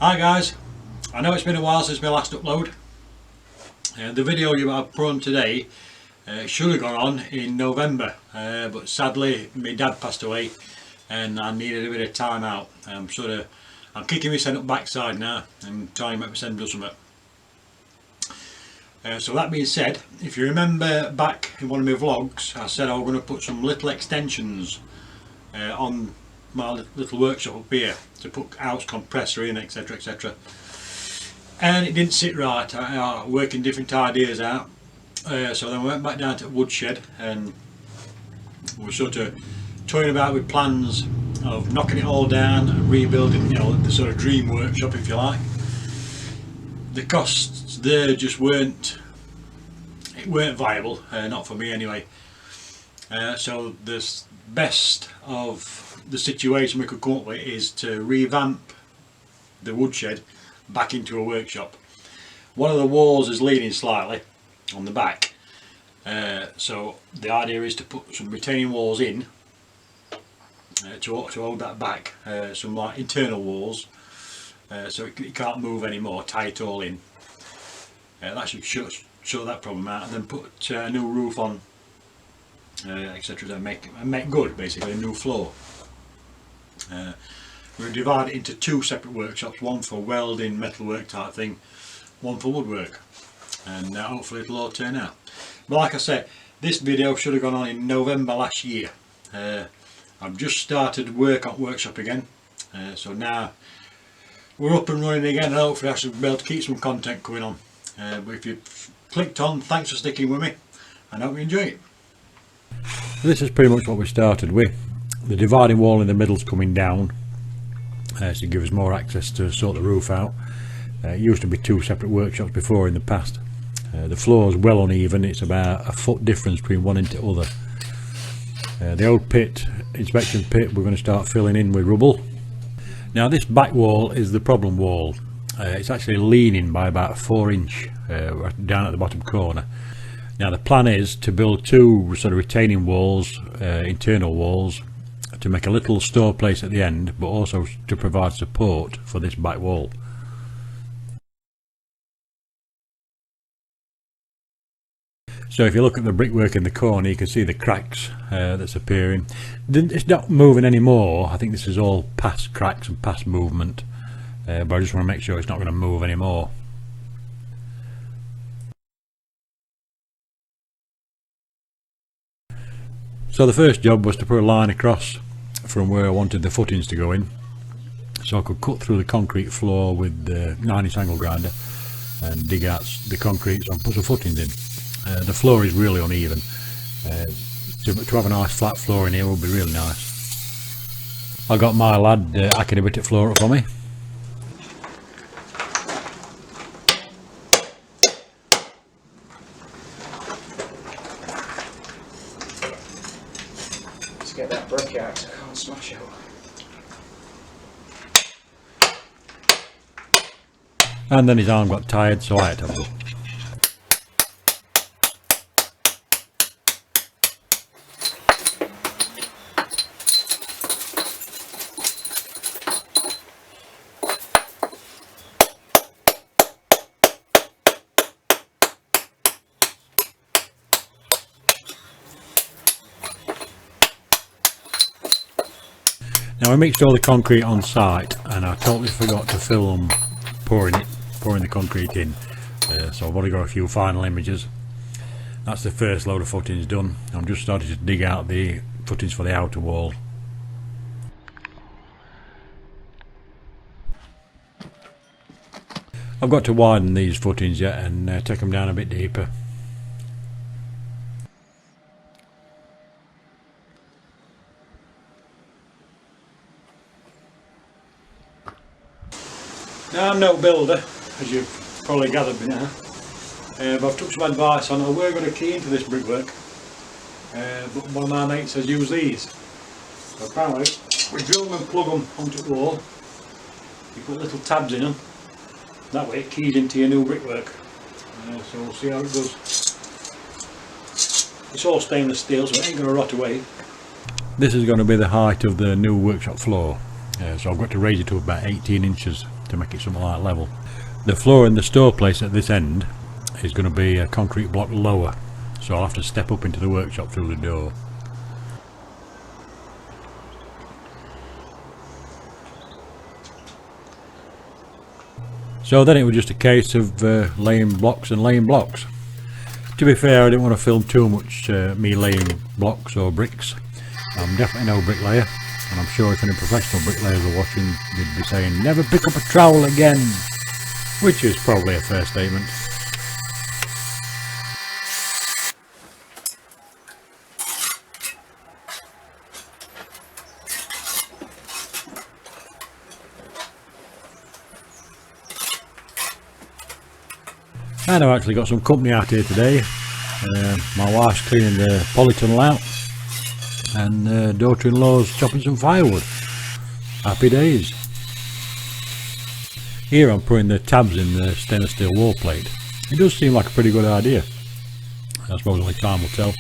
Hi guys, I know it's been a while since my last upload. The video you have put on today should have gone on in November, but sadly my dad passed away and I needed a bit of time out. I'm kicking myself up backside now and trying to make myself do something. So that being said, if you remember back in one of my vlogs, I said I was going to put some little extensions on my little workshop up here to put house compressor in, etc, etc, and it didn't sit right. I working different ideas out, so then we went back down to the woodshed and we were sort of toying about with plans of knocking it all down and rebuilding, you know, the sort of dream workshop if you like. The costs there just weren't viable, not for me anyway. So the best of the situation we could come up with is to revamp the woodshed back into a workshop. One of the walls is leaning slightly on the back, so the idea is to put some retaining walls in to hold that back, some like internal walls, so it can't move anymore, tie it all in. That should shut that problem out, and then put a new roof on, etc, and make good, basically a new floor. We'll divide it into two separate workshops, one for welding, metalwork type thing, one for woodwork, and hopefully it'll all turn out. But like I said, this video should have gone on in November last year. I've just started work on workshop again, so now we're up and running again, and hopefully I should be able to keep some content going on. But if you've clicked on, thanks for sticking with me, and I hope you enjoy it. This is pretty much what we started with. The dividing wall in the middle is coming down to give us more access to sort the roof out. It used to be two separate workshops before in the past. The floor is well uneven, it's about a foot difference between one into other. The old pit, inspection pit, we're going to start filling in with rubble. Now this back wall is the problem wall. It's actually leaning by about 4 inch down at the bottom corner. Now the plan is to build two sort of retaining walls, internal walls, to make a little store place at the end, but also to provide support for this back wall. So if you look at the brickwork in the corner, you can see the cracks that's appearing. It's not moving anymore. I think this is all past cracks and past movement, but I just want to make sure it's not going to move anymore. So the first job was to put a line across from where I wanted the footings to go in, so I could cut through the concrete floor with the 9-inch angle grinder and dig out the concrete and put some footings in. The floor is really uneven. To have a nice flat floor in here would be really nice. I got my lad hacking a bit of floor up for me. Get that brick out so I can't smash it up. And then his arm got tired, so I had to have it. Now I mixed all the concrete on site and I totally forgot to film pouring the concrete in, so I've only got a few final images. That's the first load of footings done. I'm just starting to dig out the footings for the outer wall. I've got to widen these footings yet and take them down a bit deeper. Now I'm no builder, as you've probably gathered by now, but I've took some advice on, we're going to key into this brickwork, but one of my mates has used these. So apparently we drill them and plug them onto the wall, you put little tabs in them, that way it keys into your new brickwork, so we'll see how it goes. It's all stainless steel, so it ain't going to rot away. This is going to be the height of the new workshop floor, so I've got to raise it to about 18 inches to make it somewhat like level. The floor in the store place at this end is going to be a concrete block lower, so I'll have to step up into the workshop through the door. So then it was just a case of laying blocks and laying blocks. To be fair, I didn't want to film too much me laying blocks or bricks. I'm definitely no bricklayer, and I'm sure if any professional bricklayers are watching, they'd be saying never pick up a trowel again, which is probably a fair statement. And I've actually got some company out here today. My wife's cleaning the polytunnel out, and daughter-in-law's chopping some firewood. Happy days. Here I'm putting the tabs in the stainless steel wall plate. It does seem like a pretty good idea. I suppose only time will tell.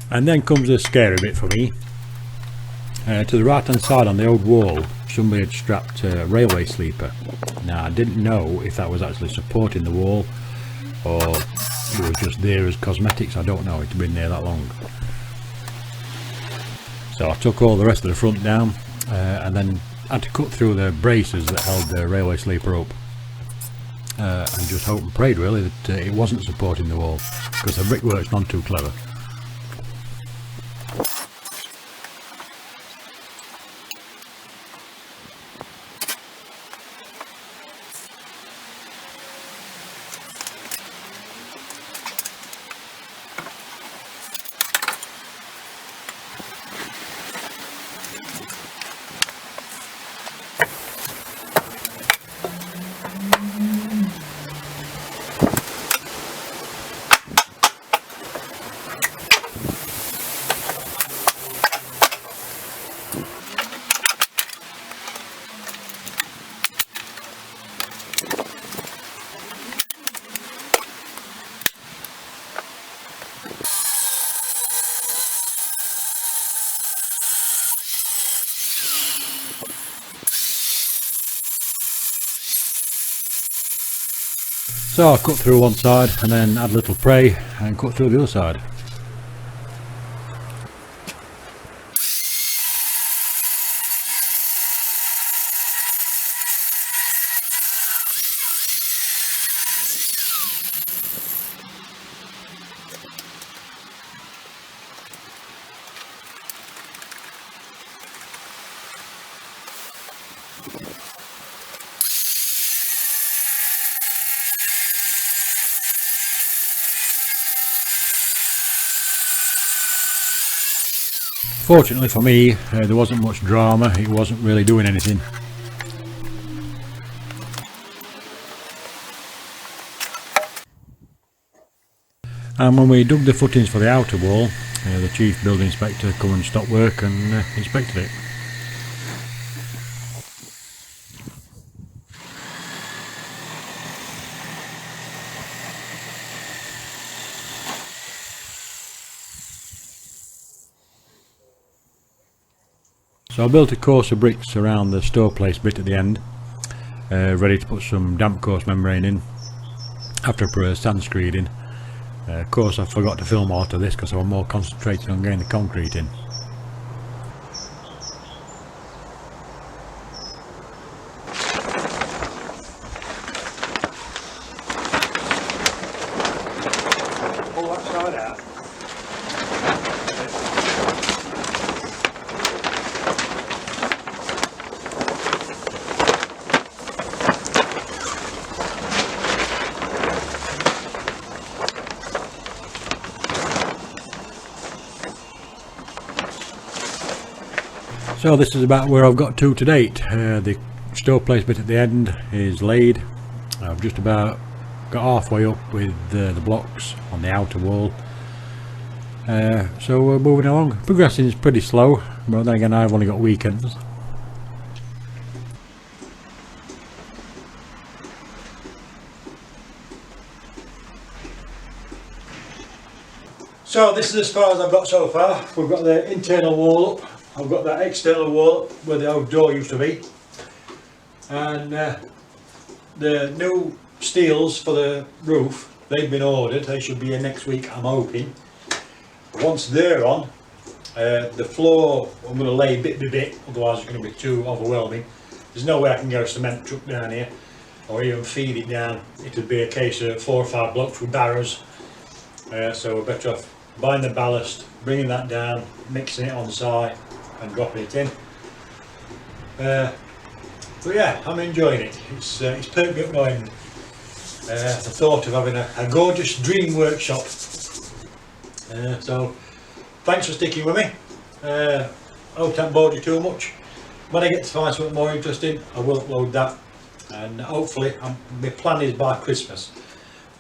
And then comes the scary bit for me. To the right hand side on the old wall, somebody had strapped a railway sleeper. Now I didn't know if that was actually supporting the wall or it was just there as cosmetics. I don't know, it's been there that long. So I took all the rest of the front down and then had to cut through the braces that held the railway sleeper up, and just hope and prayed really that it wasn't supporting the wall, because the brickwork's none too clever. So I cut through one side and then had a little pray and cut through the other side. Fortunately for me, there wasn't much drama, it wasn't really doing anything. And when we dug the footings for the outer wall, the chief building inspector come and stopped work and inspected it. So I built a course of bricks around the store place bit at the end, ready to put some damp course membrane in after I put a sand screed in. Of course I forgot to film a lot of this because I was more concentrated on getting the concrete in. Pull that side out. So this is about where I've got to date. The store place bit at the end is laid. I've just about got halfway up with the blocks on the outer wall. So we're moving along. Progressing is pretty slow, but then again I've only got weekends. So this is as far as I've got so far. We've got the internal wall up. I've got that external wall up where the old door used to be. And the new steels for the roof, they've been ordered. They should be here next week, I'm hoping. Once they're on, the floor I'm going to lay bit by bit, otherwise it's going to be too overwhelming. There's no way I can get a cement truck down here or even feed it down. It would be a case of 4 or 5 blocks with barrows. So we're better off buying the ballast, bringing that down, mixing it on site and dropping it in. But yeah, I'm enjoying it. It's perked me up my end. The thought of having a gorgeous dream workshop. So thanks for sticking with me. I hope I haven't bored you too much. When I get to find something more interesting, I will upload that, and hopefully my plan is by Christmas.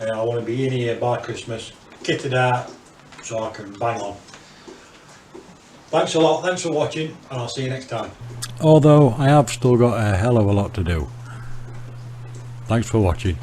I want to be in here by Christmas, kitted out, so I can bang on. Thanks a lot, thanks for watching, and I'll see you next time. Although I have still got a hell of a lot to do. Thanks for watching.